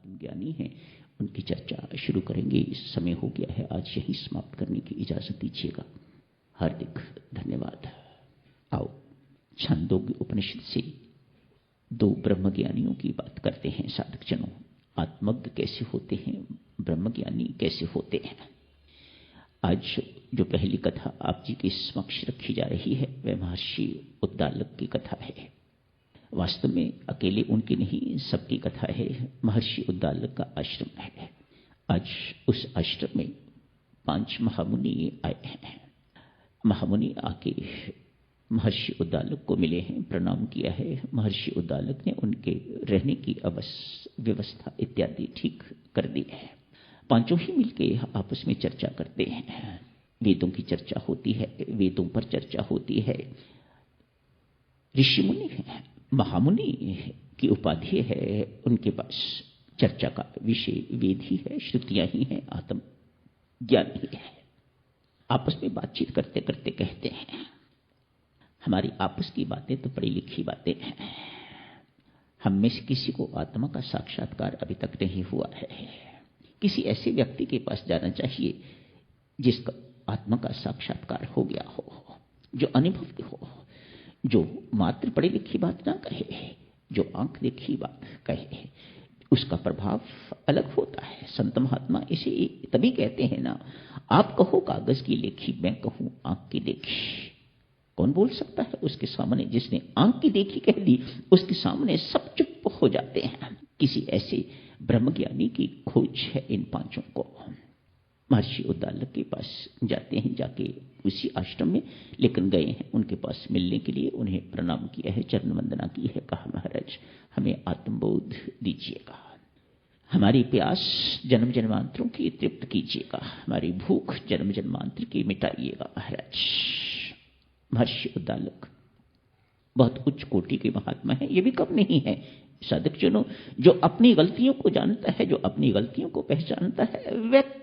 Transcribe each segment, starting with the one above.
आत्मज्ञानी हैं, उनकी चर्चा शुरू करेंगे। समय हो गया है, आज यही समाप्त करने की इजाजत दीजिएगा। हार्दिक धन्यवाद। आओ छांदोग्य उपनिषद से दो ब्रह्मज्ञानियों की बात करते हैं। साधक जनों, आत्मज्ञ कैसे होते हैं, ब्रह्मज्ञानी कैसे होते हैं। आज जो पहली कथा आप जी के समक्ष रखी जा रही है वह महर्षि उद्दालक की कथा है। वास्तव में अकेले उनकी नहीं, सबकी कथा है। महर्षि उद्दालक का आश्रम है। आज उस आश्रम में 5 महामुनि आए हैं। महामुनि आके महर्षि उद्दालक को मिले हैं, प्रणाम किया है। महर्षि उद्दालक ने उनके रहने की व्यवस्था इत्यादि ठीक कर दी है। पांचों ही मिलके आपस में चर्चा करते हैं। वेदों की चर्चा होती है, वेदों पर चर्चा होती है। ऋषि मुनि है, महामुनि की उपाधि है उनके पास। चर्चा का विषय वेद ही है, श्रुतियां ही हैं, आत्म ज्ञान ही है। आपस में बातचीत करते करते कहते हैं, हमारी आपस की बातें तो पढ़ी लिखी बातें हैं, हम में से किसी को आत्मा का साक्षात्कार अभी तक नहीं हुआ है। किसी ऐसे व्यक्ति के पास जाना चाहिए जिसका आत्मा का साक्षात्कार हो गया हो, जो अनुभवी हो, जो मात्र पढ़ी लिखी बात ना कहे, जो आंख देखी बात कहे। उसका प्रभाव अलग होता है। संत महात्मा इसे तभी कहते हैं ना, आप कहो कागज की लेखी, मैं कहूं आंख की देखी। कौन बोल सकता है उसके सामने? जिसने आंख की देखी कह दी उसके सामने सब चुप हो जाते हैं। किसी ऐसे ब्रह्मज्ञानी की खोज है इन पांचों को। महर्षि उद्दालक के पास जाते हैं, जाके उसी आश्रम में लेकिन गए हैं उनके पास मिलने के लिए। उन्हें प्रणाम किया है, चरण वंदना की है, कहा महाराज हमें आत्मबोध दीजिएगा, हमारी प्यास जन्म जन्मांतरों की तृप्त कीजिएगा, हमारी भूख जन्म जन्मांतर की मिटाइएगा महाराज। महर्षि उद्दालक बहुत उच्च कोटि के महात्मा है, ये भी कम नहीं है। साधक जनों, जो अपनी गलतियों को जानता है, जो अपनी गलतियों को पहचानता है, वह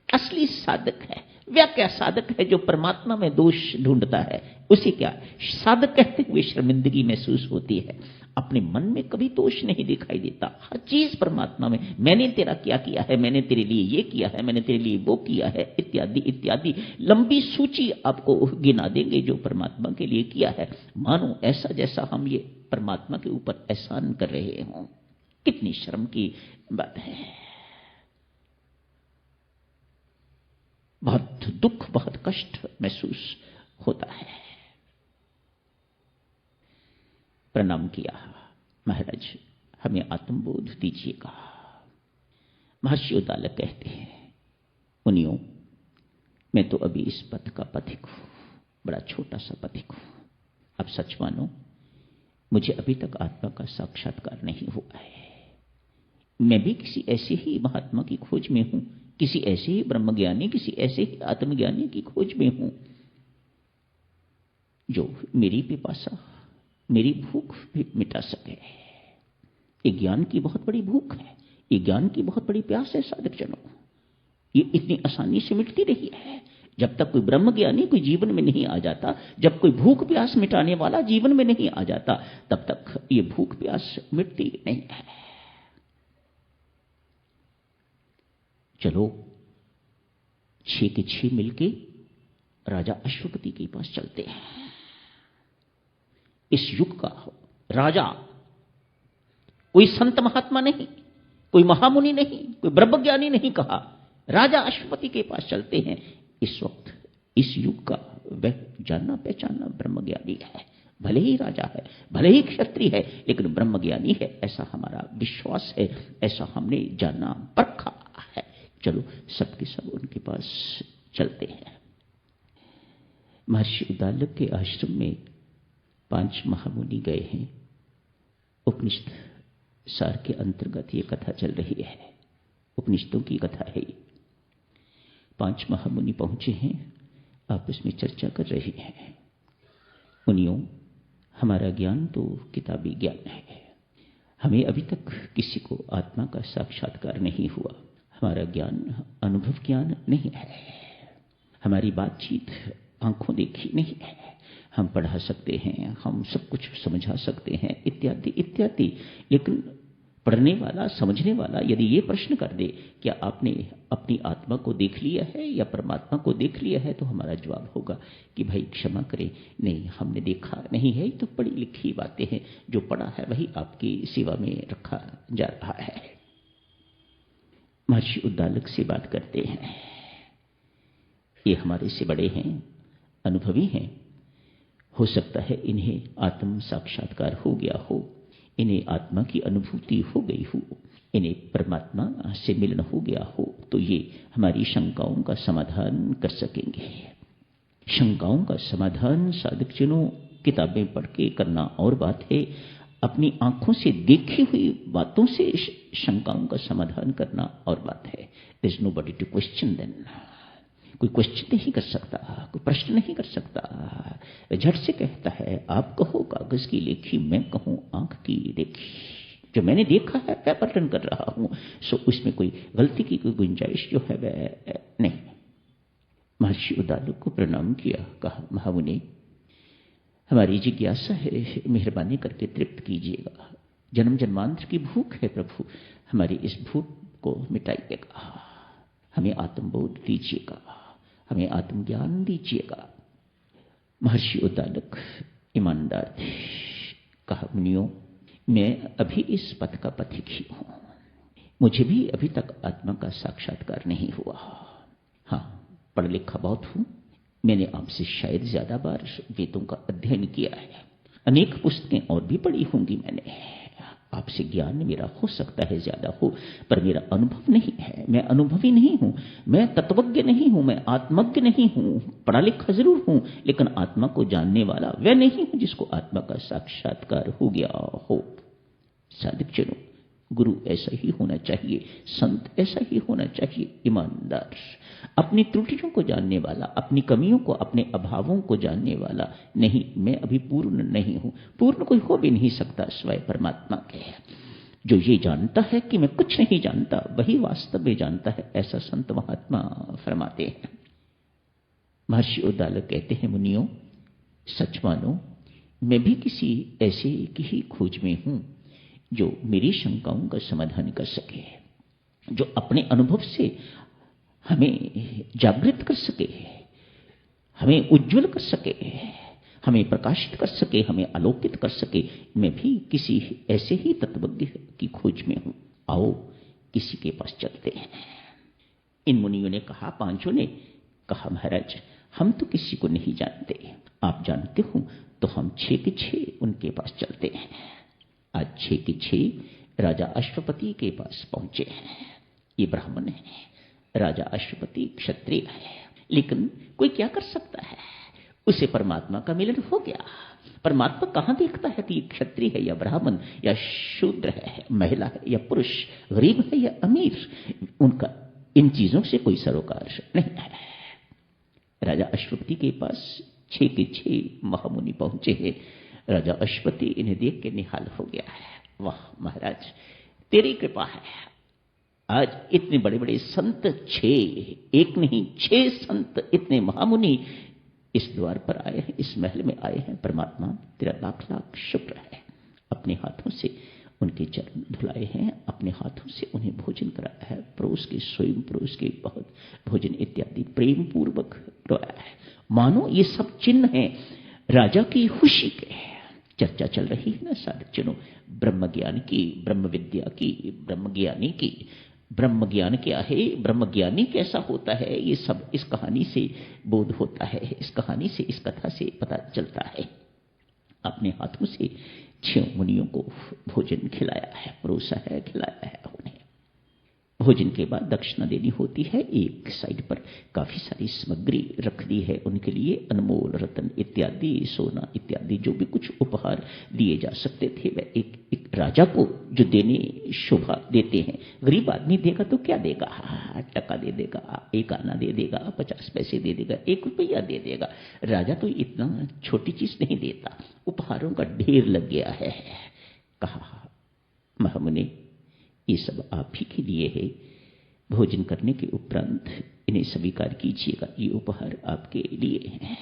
असली साधक है। वह क्या साधक है जो परमात्मा में दोष ढूंढता है? उसे क्या साधक कहते हुए शर्मिंदगी महसूस होती है। अपने मन में कभी दोष नहीं दिखाई देता, हर चीज परमात्मा में। मैंने तेरा क्या किया है, मैंने तेरे लिए ये किया है, मैंने तेरे लिए वो किया है, इत्यादि इत्यादि लंबी सूची आपको गिना देंगे जो परमात्मा के लिए किया है। मानो ऐसा जैसा हम ये परमात्मा के ऊपर एहसान कर रहे हों। कितनी शर्म की बात है। बहुत दुख, बहुत कष्ट महसूस होता है। प्रणाम किया, महाराज हमें आत्मबोध दीजिएगा। महर्षि उद्दालक कहते हैं, मुनियों मैं तो अभी इस पथ का पथिक हूं, बड़ा छोटा सा पथिक हूं। अब सच मानो मुझे अभी तक आत्मा का साक्षात्कार नहीं हुआ है। मैं भी किसी ऐसे ही महात्मा की खोज में हूं, किसी ऐसे ही ब्रह्मज्ञानी, किसी ऐसे ही आत्मज्ञानी की खोज में हूं जो मेरी पिपासा, मेरी भूख भी मिटा सके। ये ज्ञान की बहुत बड़ी भूख है, ये ज्ञान की बहुत बड़ी प्यास है साधक जनों। ये इतनी आसानी से मिटती रही है। जब तक कोई ब्रह्मज्ञानी कोई जीवन में नहीं आ जाता, जब कोई भूख प्यास मिटाने वाला जीवन में नहीं आ जाता, तब तक ये भूख प्यास मिटती नहीं है। चलो 6 के 6 मिलके राजा अश्वपति के पास चलते हैं। इस युग का राजा कोई संत महात्मा नहीं, कोई महामुनि नहीं, कोई ब्रह्मज्ञानी नहीं कहा, राजा अश्वपति के पास चलते हैं। इस वक्त इस युग का वह जानना पहचानना ब्रह्मज्ञानी है। भले ही राजा है, भले ही क्षत्रिय है, लेकिन ब्रह्मज्ञानी है, ऐसा हमारा विश्वास है, ऐसा हमने जाना परखा है। चलो सबके सब उनके पास चलते हैं। महर्षि उद्दालक के आश्रम में 5 महामुनि गए हैं। उपनिषद सार के अंतर्गत ये कथा चल रही है, उपनिषदों की कथा है। 5 महामुनि पहुंचे हैं, आपस में चर्चा कर रहे हैं। मुनियों, हमारा ज्ञान तो किताबी ज्ञान है, हमें अभी तक किसी को आत्मा का साक्षात्कार नहीं हुआ। हमारा ज्ञान अनुभव ज्ञान नहीं है, हमारी बातचीत आंखों देखी नहीं है। हम पढ़ा सकते हैं, हम सब कुछ समझा सकते हैं, इत्यादि इत्यादि, लेकिन पढ़ने वाला, समझने वाला यदि ये प्रश्न कर दे क्या आपने अपनी आत्मा को देख लिया है या परमात्मा को देख लिया है, तो हमारा जवाब होगा कि भाई क्षमा करें, नहीं हमने देखा नहीं है, तो पढ़ी लिखी बातें हैं, जो पढ़ा है वही आपकी सेवा में रखा जा रहा है। महर्षि उद्दालक से बात करते हैं, ये हमारे से बड़े हैं, अनुभवी हैं, हो सकता है इन्हें आत्म साक्षात्कार हो गया हो, इन्हें आत्मा की अनुभूति हो गई हो, इन्हें परमात्मा से मिलन हो गया हो, तो ये हमारी शंकाओं का समाधान कर सकेंगे। शंकाओं का समाधान साधकजनों किताबें पढ़ के करना और बात है, अपनी आंखों से देखी हुई बातों से शंकाओं का समाधान करना और बात है। There is nobody to question then, कोई क्वेश्चन नहीं कर सकता, कोई प्रश्न नहीं कर सकता, झट से कहता है आप कहो कागज की लेखी, मैं कहूं आंख की देखी, जो मैंने देखा है मैं वर्णन कर रहा हूं, सो उसमें कोई गलती की कोई गुंजाइश जो है वह नहीं। महर्षि उद्दालक को प्रणाम किया, कहा महामुनि हमारी जिज्ञासा है, मेहरबानी करके तृप्त कीजिएगा, जन्म जन्मांतर की भूख है प्रभु, हमारी इस भूख को मिटाइएगा, हमें आत्मबोध दीजिएगा, हमें आत्मज्ञान दीजिएगा। महर्षि उद्दालक ईमानदार थे, कहा मुनियों मैं अभी इस पथ का पथिक ही हूं, मुझे भी अभी तक आत्मा का साक्षात्कार नहीं हुआ। हाँ, पढ़ लिखा बहुत हूं, मैंने आपसे शायद ज्यादा बार वेदों का अध्ययन किया है, अनेक पुस्तकें और भी पढ़ी होंगी मैंने, आपसे ज्ञान मेरा हो सकता है ज्यादा हो, पर मेरा अनुभव नहीं है, मैं अनुभवी नहीं हूं, मैं तत्वज्ञ नहीं हूं, मैं आत्मज्ञ नहीं हूं, पढ़ा लिखा जरूर हूं, लेकिन आत्मा को जानने वाला वह नहीं हूं जिसको आत्मा का साक्षात्कार हो गया हो। साधकजनों, गुरु ऐसा ही होना चाहिए, संत ऐसा ही होना चाहिए, ईमानदार, अपनी त्रुटियों को जानने वाला, अपनी कमियों को, अपने अभावों को जानने वाला। नहीं, मैं अभी पूर्ण नहीं हूं, पूर्ण कोई हो भी नहीं सकता स्वयं परमात्मा के। जो ये जानता है कि मैं कुछ नहीं जानता, वही वास्तव में जानता है, ऐसा संत महात्मा फरमाते हैं। महर्षि उद्दालक कहते हैं मुनियों सच मानो, मैं भी किसी ऐसे की ही खोज में हूं जो मेरी शंकाओं का समाधान कर सके, जो अपने अनुभव से हमें जागृत कर सके, हमें उज्जवल कर सके, हमें प्रकाशित कर सके, हमें आलोकित कर सके। मैं भी किसी ऐसे ही तत्वज्ञ की खोज में हूं, आओ किसी के पास चलते हैं। इन मुनियों ने कहा, पांचों ने कहा महाराज हम तो किसी को नहीं जानते, आप जानते हो तो हम 6 के 6 उनके पास चलते हैं। आज 6 के 6 राजा अश्वपति के पास पहुंचे हैं। ये ब्राह्मण है, राजा अश्वपति क्षत्रिय है, लेकिन कोई क्या कर सकता है, उसे परमात्मा का मिलन हो गया। परमात्मा कहां देखता है कि क्षत्रिय है या ब्राह्मण या शूद्र है, महिला है या पुरुष, गरीब है या अमीर, उनका इन चीजों से कोई सरोकार नहीं है। राजा अश्वपति के पास 6 के 6 महामुनि पहुंचे हैं। राजा अश्वपति इन्हें देख के निहाल हो गया है, वाह महाराज तेरी कृपा है, आज इतने बड़े बड़े संत 6, एक नहीं 6 संत, इतने महामुनि इस द्वार पर आए हैं, इस महल में आए हैं। परमात्मा तेरा लाख लाख शुक्र है। अपने हाथों से उनके चरण धुलाए हैं, अपने हाथों से उन्हें भोजन कराया है, परोस के स्वयं परोस के बहुत भोजन इत्यादि प्रेम पूर्वक कराया है, मानो ये सब चिन्ह हैं राजा की खुशी के। चर्चा चल रही है ना साधकजनों, ब्रह्म ज्ञान की, ब्रह्म विद्या की, ब्रह्म ज्ञानी की। ब्रह्म ज्ञान क्या है, ब्रह्म ज्ञानी कैसा होता है, ये सब इस कहानी से बोध होता है, इस कहानी से, इस कथा से पता चलता है। अपने हाथों से 6 मुनियों को भोजन खिलाया है, परोसा है, खिलाया है उन्हें। भोजन के बाद दक्षिणा देनी होती है। एक साइड पर काफी सारी सामग्री रख दी है उनके लिए, अनमोल रत्न इत्यादि, सोना इत्यादि, जो भी कुछ उपहार दिए जा सकते थे वह एक राजा को जो देने शोभा देते हैं। गरीब आदमी देगा तो क्या देगा, टका दे देगा, 1 आना दे देगा, 50 पैसे दे देगा, 1 रुपया दे देगा। राजा तो इतना छोटी चीज नहीं देता, उपहारों का ढेर लग गया है। कहा महामुनि ये सब आप ही के लिए है, भोजन करने के उपरांत इन्हें स्वीकार कीजिएगा, ये उपहार आपके लिए हैं।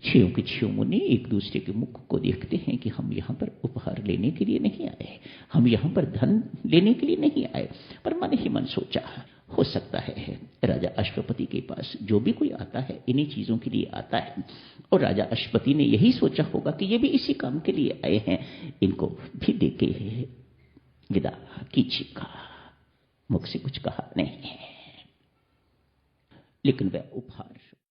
छयों के छयों मुनि एक दूसरे के मुख को देखते हैं कि हम यहां पर उपहार लेने के लिए नहीं आए, हम यहां पर धन लेने के लिए नहीं आए। पर मन ही मन सोचा, हो सकता है राजा अश्वपति के पास जो भी कोई आता है इन्हीं चीजों के लिए आता है, और राजा अश्वपति ने यही सोचा होगा कि ये भी इसी काम के लिए आए हैं, इनको भी देके विदा कीजिएगा। मुख से कुछ कहा नहीं है, लेकिन वह उपहार